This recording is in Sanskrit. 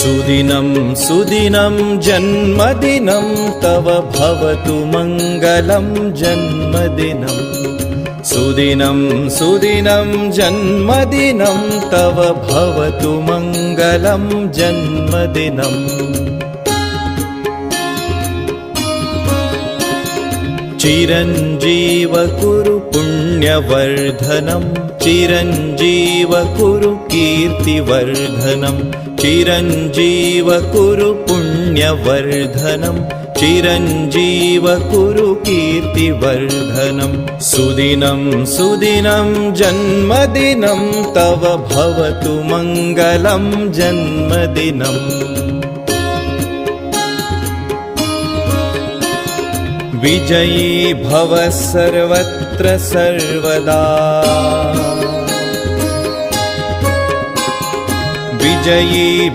सुदिनं सुदिनं जन्मदिनं तव भवतु मङ्गलं जन्मदिनं सुदिनं सुदिनं जन्मदिनं तव भवतु मङ्गलं जन्मदिनं चिरञ्जीव कुरु पुण्यवर्धनं चिरञ्जीव कुरु कीर्तिवर्धनं चिरञ्जीव कुरु पुण्यवर्धनं चिरञ्जीव कुरु कीर्तिवर्धनं सुदिनं सुदिनं जन्मदिनं तव भवतु मङ्गलं जन्मदिनं विजयी भव सर्वत्र सर्वदा विजयी